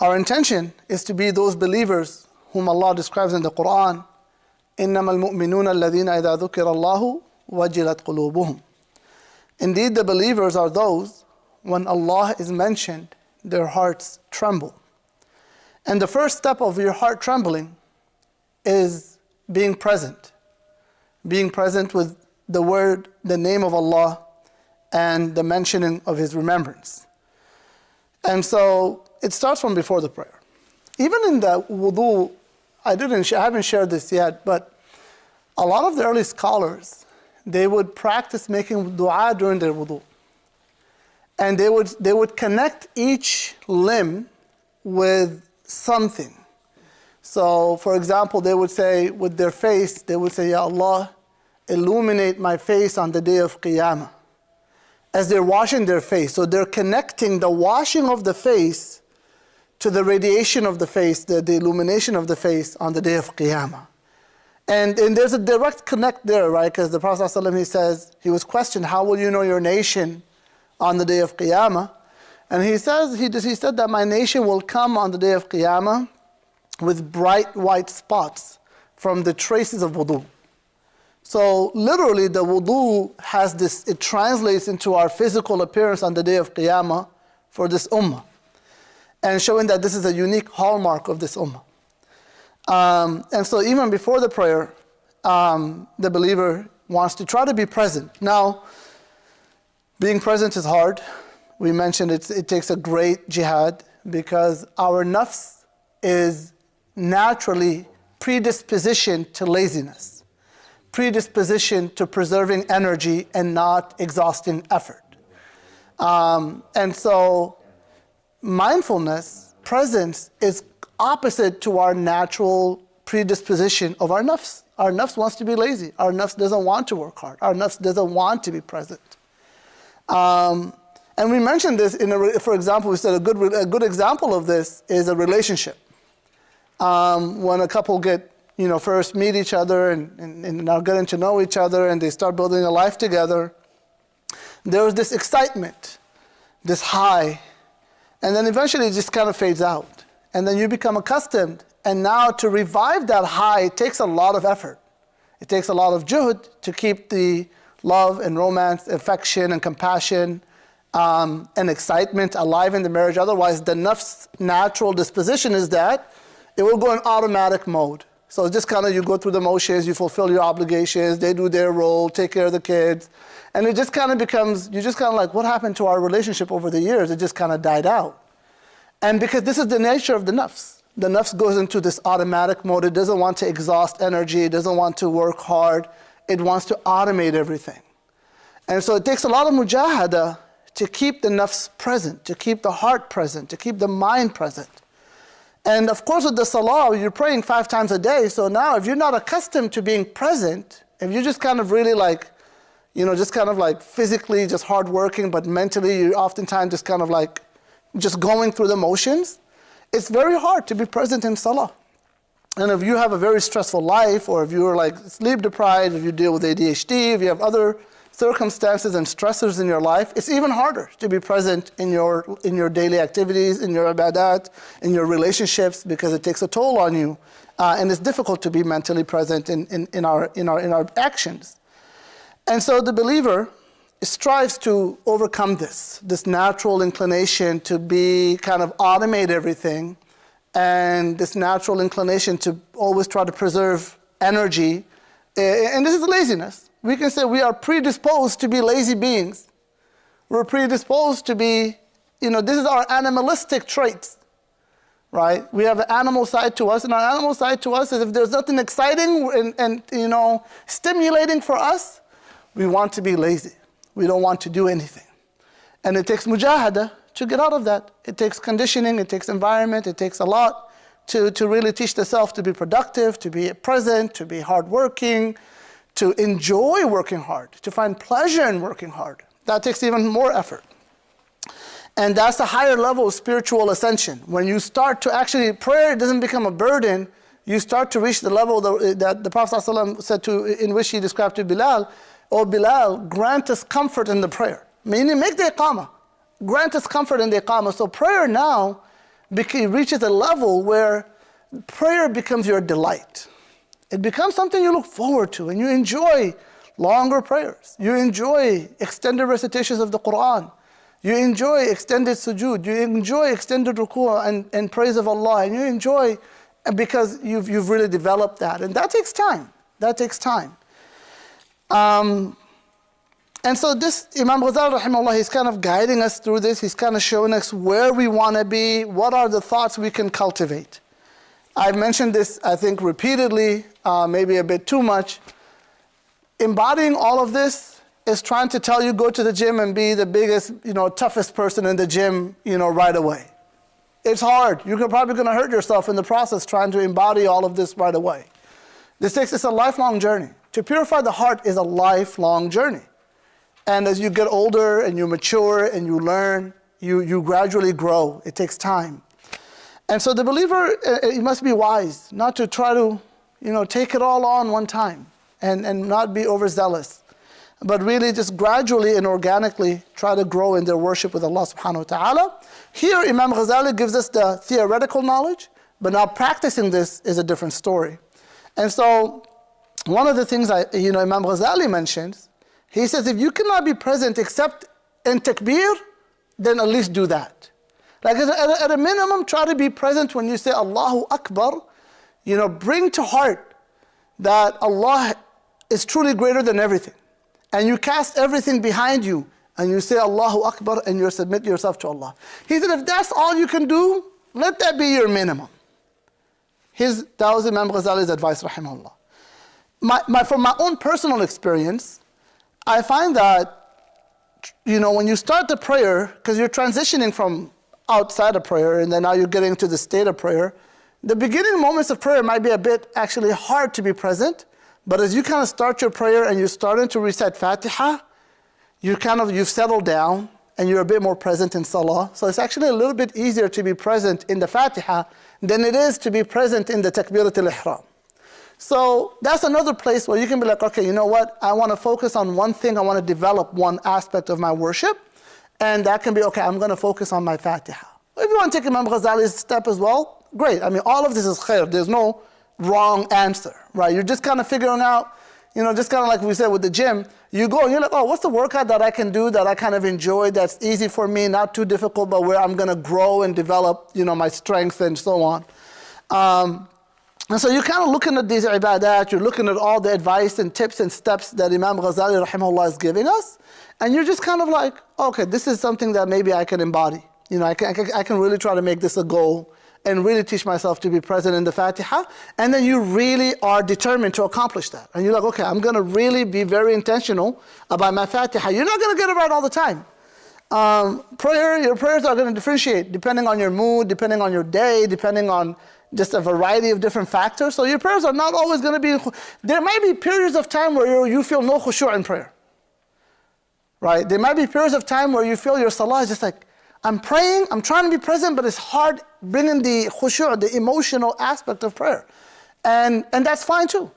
Our intention is to be those believers whom Allah describes in the Quran, إِنَّمَا الْمُؤْمِنُونَ الَّذِينَ إِذَا ذُكِرَ اللَّهُ وَجِلَتْ قُلُوبُهُم. Indeed, the believers are those, when Allah is mentioned, their hearts tremble. And the first step of your heart trembling is being present. Being present with the word, the name of Allah, and the mentioning of His remembrance. And so it starts from before the prayer. Even in the wudu, I haven't shared this yet, but a lot of the early scholars, they would practice making dua during their wudu. And they would connect each limb with something. So, for example, they would say with their face, they would say, Ya Allah, illuminate my face on the day of Qiyamah. As they're washing their face. So they're connecting the washing of the face to the radiation of the face, the illumination of the face on the day of Qiyamah. And there's a direct connect there, right? Because the Prophet ﷺ, he says, he was questioned, how will you know your nation on the day of Qiyamah? And he said that my nation will come on the day of Qiyamah with bright white spots from the traces of wudu. So literally the wudu has this, it translates into our physical appearance on the day of Qiyamah for this ummah. And showing that this is a unique hallmark of this ummah. And so even before the prayer, the believer wants to try to be present. Now, being present is hard. We mentioned it takes a great jihad because our nafs is naturally predispositioned to laziness, predisposition to preserving energy and not exhausting effort. And so mindfulness, presence, is opposite to our natural predisposition of our nafs. Our nafs wants to be lazy. Our nafs doesn't want to work hard. Our nafs doesn't want to be present. And we mentioned this, for example, we said a good example of this is a relationship. When a couple first meet each other and are getting to know each other and they start building a life together, there's this excitement, this high, and then eventually it just kind of fades out. And then you become accustomed, and now to revive that high, it takes a lot of effort. It takes a lot of juhud to keep the love and romance, affection and compassion, and excitement alive in the marriage. Otherwise, the nafs natural disposition is that it will go in automatic mode. So it's just kind of you go through the motions, you fulfill your obligations, they do their role, take care of the kids. And it just kind of becomes, you just kind of like, what happened to our relationship over the years? It just kind of died out. And because this is the nature of the nafs. The nafs goes into this automatic mode. It doesn't want to exhaust energy. It doesn't want to work hard. It wants to automate everything. And so it takes a lot of mujahada to keep the nafs present, to keep the heart present, to keep the mind present. And of course with the salah, you're praying 5 times a day. So now if you're not accustomed to being present, if you're just kind of really like, just kind of like physically just hardworking, but mentally you're oftentimes just kind of like just going through the motions, it's very hard to be present in salah. And if you have a very stressful life, or if you're like sleep deprived, if you deal with ADHD, if you have other circumstances and stressors in your life, it's even harder to be present in your daily activities, in your ibadat, in your relationships, because it takes a toll on you. And it's difficult to be mentally present in our actions. And so the believer strives to overcome this natural inclination to be kind of automate everything, and this natural inclination to always try to preserve energy. And this is laziness. We can say we are predisposed to be lazy beings. We're predisposed to be, this is our animalistic traits, right? We have an animal side to us, and our animal side to us is if there's nothing exciting and stimulating for us, we want to be lazy. We don't want to do anything. And it takes mujahada to get out of that. It takes conditioning, it takes environment, it takes a lot to really teach the self to be productive, to be present, to be hardworking, to enjoy working hard, to find pleasure in working hard. That takes even more effort. And that's a higher level of spiritual ascension. When you start to actually, prayer doesn't become a burden, you start to reach the level that the Prophet ﷺ said in which he described to Bilal, "O Bilal, grant us comfort in the prayer." Meaning, make the iqamah. Grant us comfort in the iqamah. So prayer now it reaches a level where prayer becomes your delight. It becomes something you look forward to, and you enjoy longer prayers. You enjoy extended recitations of the Quran. You enjoy extended sujood. You enjoy extended ruku' and praise of Allah. And you enjoy because you've really developed that. And that takes time. That takes time. And so this Imam Ghazali rahimahullah, he's kind of guiding us through this. He's kind of showing us where we want to be, what are the thoughts we can cultivate. I've mentioned this, I think, repeatedly, maybe a bit too much. Embodying all of this is trying to tell you go to the gym and be the biggest, toughest person in the gym, right away. It's hard. You're probably going to hurt yourself in the process trying to embody all of this right away. It's a lifelong journey. To purify the heart is a lifelong journey. And as you get older and you mature and you learn, you gradually grow. It takes time. And so the believer, he must be wise, not to try to, take it all on one time and not be overzealous, but really just gradually and organically try to grow in their worship with Allah subhanahu wa ta'ala. Here, Imam Ghazali gives us the theoretical knowledge, but now practicing this is a different story. And so one of the things Imam Ghazali mentions, he says, if you cannot be present except in takbir, then at least do that. Like at a minimum, try to be present when you say Allahu Akbar. Bring to heart that Allah is truly greater than everything. And you cast everything behind you and you say Allahu Akbar and you submit yourself to Allah. He said, if that's all you can do, let that be your minimum. That was Imam Ghazali's advice, rahimahullah. From my own personal experience, I find that, when you start the prayer, because you're transitioning from outside of prayer and then now you're getting to the state of prayer, the beginning moments of prayer might be a bit actually hard to be present, but as you kind of start your prayer and you're starting to recite Fatiha, you've settled down and you're a bit more present in Salah. So it's actually a little bit easier to be present in the Fatiha than it is to be present in the Takbirat al-Ihram. So that's another place where you can be like, okay, you know what? I want to focus on one thing. I want to develop one aspect of my worship. And that can be, okay, I'm going to focus on my Fatiha. If you want to take Imam Ghazali's step as well, great. I mean, all of this is khair. There's no wrong answer, right? You're just kind of figuring out, just kind of like we said with the gym, you go and you're like, oh, what's the workout that I can do that I kind of enjoy, that's easy for me, not too difficult, but where I'm going to grow and develop, my strength and so on. And so you're kind of looking at these ibadat, you're looking at all the advice and tips and steps that Imam Ghazali rahimahullah is giving us, and you're just kind of like, okay, this is something that maybe I can embody. I can really try to make this a goal and really teach myself to be present in the Fatiha. And then you really are determined to accomplish that. And you're like, okay, I'm going to really be very intentional about my Fatiha. You're not going to get it right all the time. Your prayers are going to differentiate depending on your mood, depending on your day, depending on just a variety of different factors. So your prayers are not always going to be, there might be periods of time where you feel no khushu' in prayer. Right? There might be periods of time where you feel your salah is just like, I'm praying, I'm trying to be present, but it's hard bringing the khushu', the emotional aspect of prayer. And that's fine too.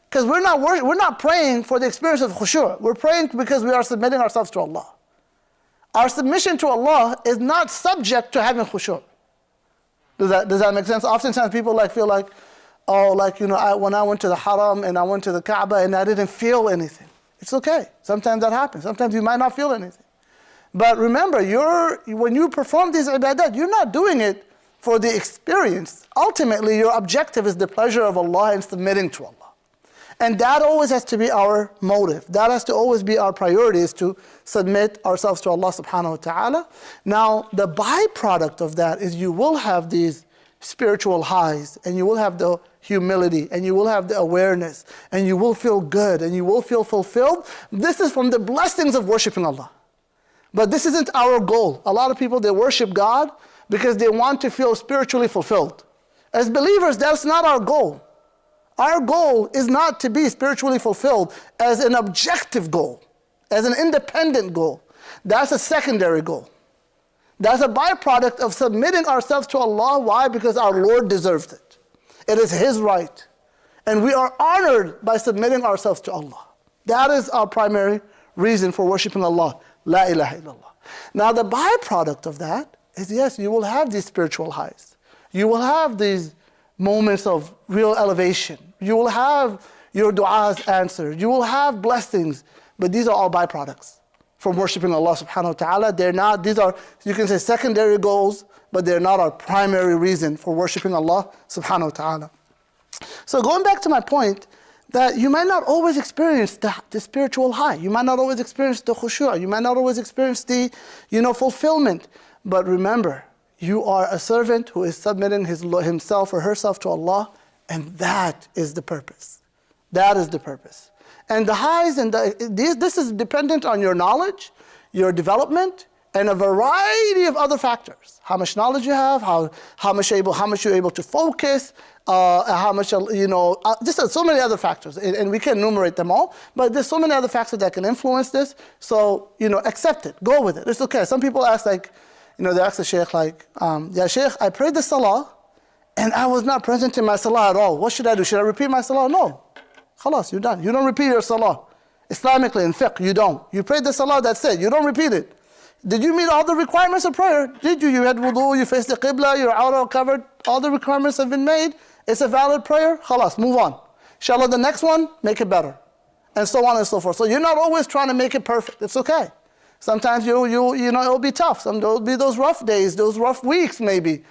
Because we're not praying for the experience of khushu'. We're praying because we are submitting ourselves to Allah. Our submission to Allah is not subject to having khushu'. Does that make sense? Oftentimes people feel like, when I went to the haram and I went to the Kaaba and I didn't feel anything. It's okay. Sometimes that happens. Sometimes you might not feel anything. But remember, when you perform these ibadat, you're not doing it for the experience. Ultimately, your objective is the pleasure of Allah and submitting to Allah. And that always has to be our motive. That has to always be our priority, is to submit ourselves to Allah subhanahu wa ta'ala. Now, the byproduct of that is you will have these spiritual highs, and you will have the humility, and you will have the awareness, and you will feel good, and you will feel fulfilled. This is from the blessings of worshiping Allah. But this isn't our goal. A lot of people, they worship God because they want to feel spiritually fulfilled. As believers, that's not our goal. Our goal is not to be spiritually fulfilled as an objective goal, as an independent goal. That's a secondary goal. That's a byproduct of submitting ourselves to Allah. Why? Because our Lord deserves it. It is His right. And we are honored by submitting ourselves to Allah. That is our primary reason for worshiping Allah. La ilaha illallah. Now the byproduct of that is yes, you will have these spiritual highs. You will have these moments of real elevation. You will have your du'as answered. You will have blessings. But these are all byproducts from worshiping Allah subhanahu wa ta'ala. They're not, these are, you can say, secondary goals, but they're not our primary reason for worshiping Allah subhanahu wa ta'ala. So going back to my point, that you might not always experience the spiritual high. You might not always experience the khushu'. You might not always experience the, fulfillment. But remember, you are a servant who is submitting himself or herself to Allah, and that is the purpose. That is the purpose. And the highs and this is dependent on your knowledge, your development, and a variety of other factors. How much knowledge you have, how much you're able to focus, how much, just so many other factors. And we can enumerate them all, but there's so many other factors that can influence this. So, accept it, go with it. It's okay. Some people ask they ask the Shaykh Ya Shaykh, I prayed the Salah, and I was not present in my Salah at all. What should I do? Should I repeat my Salah? No. Khalas, you're done. You don't repeat your Salah. Islamically, in fiqh, you don't. You prayed the Salah, that's it. You don't repeat it. Did you meet all the requirements of prayer? Did you? You had wudu, you faced the qibla, your awrah covered, all the requirements have been made. It's a valid prayer. Khalas, move on. Inshallah, the next one, make it better. And so on and so forth. So you're not always trying to make it perfect. It's okay. Sometimes it'll be tough. There'll be those rough days, those rough weeks maybe.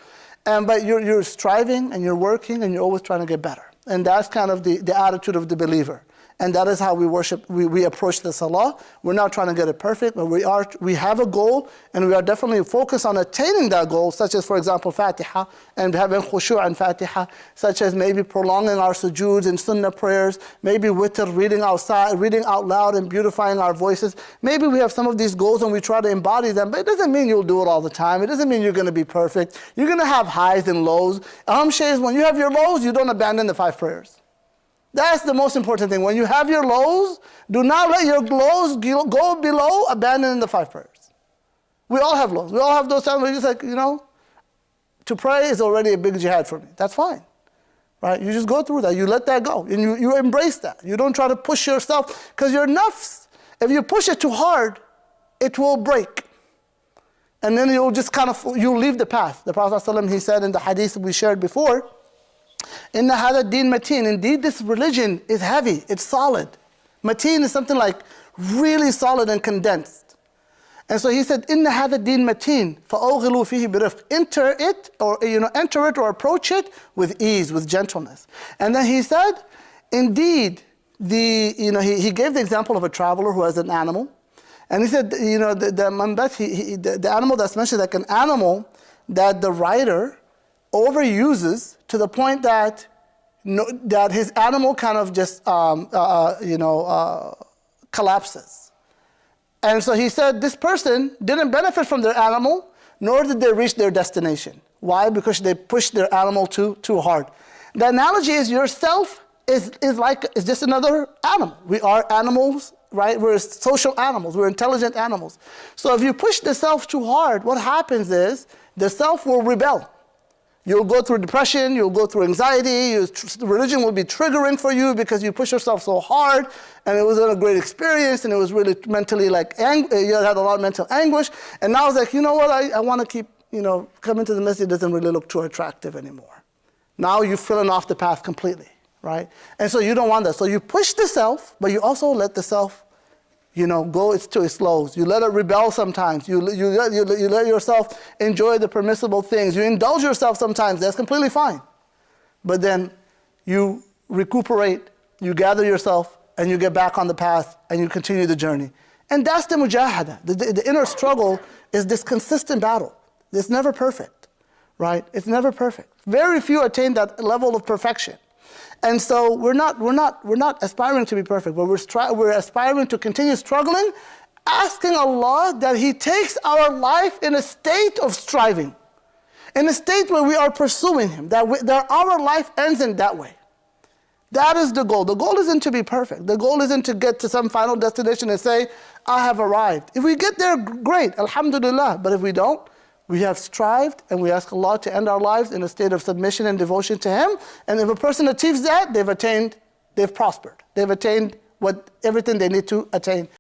But you're striving and you're working and you're always trying to get better. And that's kind of the attitude of the believer. And that is how we worship, we approach the Salah. We're not trying to get it perfect, but we have a goal, and we are definitely focused on attaining that goal, such as, for example, Fatiha, and having khushu' and Fatiha, such as maybe prolonging our sujood and sunnah prayers, maybe witr, reading out loud and beautifying our voices. Maybe we have some of these goals and we try to embody them, but it doesn't mean you'll do it all the time. It doesn't mean you're going to be perfect. You're going to have highs and lows. Shaykh, when you have your lows, you don't abandon the 5 prayers. That's the most important thing. When you have your lows, do not let your lows go below abandoning the 5 prayers. We all have lows. We all have those times where you're just to pray is already a big jihad for me. That's fine, right? You just go through that. You let that go. And you embrace that. You don't try to push yourself, because your nafs, if you push it too hard, it will break. And then you'll just you'll leave the path. The Prophet ﷺ, he said in the hadith we shared before, Inna hada deen mateen. Indeed, this religion is heavy, it's solid. Mateen is something like really solid and condensed. And so he said, Inna hada deen mateen, fa'awghilu fihi birifq. Enter it or approach it with ease, with gentleness. And then he said, indeed, he gave the example of a traveler who has an animal. And he said, the animal that's mentioned, like an animal that the rider overuses to the point that his animal kind of just collapses. And so he said this person didn't benefit from their animal, nor did they reach their destination. Why? Because they pushed their animal too hard. The analogy is yourself is just another animal. We are animals, right? We're social animals. We're intelligent animals. So if you push the self too hard, what happens is the self will rebel. You'll go through depression, you'll go through anxiety, religion will be triggering for you because you push yourself so hard, and it wasn't a great experience, and it was really mentally you had a lot of mental anguish, and now it's like, you know what, I want to keep, coming to the masjid doesn't really look too attractive anymore. Now you're filling off the path completely, right? And so you don't want that. So you push the self, but you also let the self go to its lows. You let it rebel sometimes. You let yourself enjoy the permissible things. You indulge yourself sometimes. That's completely fine. But then you recuperate, you gather yourself, and you get back on the path, and you continue the journey. And that's the mujahada. The inner struggle is this consistent battle. It's never perfect, right? It's never perfect. Very few attain that level of perfection. And so we're not aspiring to be perfect, but we're aspiring to continue struggling, asking Allah that He takes our life in a state of striving, in a state where we are pursuing Him, that our life ends in that way. That is the goal. The goal isn't to be perfect. The goal isn't to get to some final destination and say, I have arrived. If we get there, great, alhamdulillah. But if we don't, we have strived, and we ask Allah to end our lives in a state of submission and devotion to Him. And if a person achieves that, they've prospered. They've attained everything they need to attain.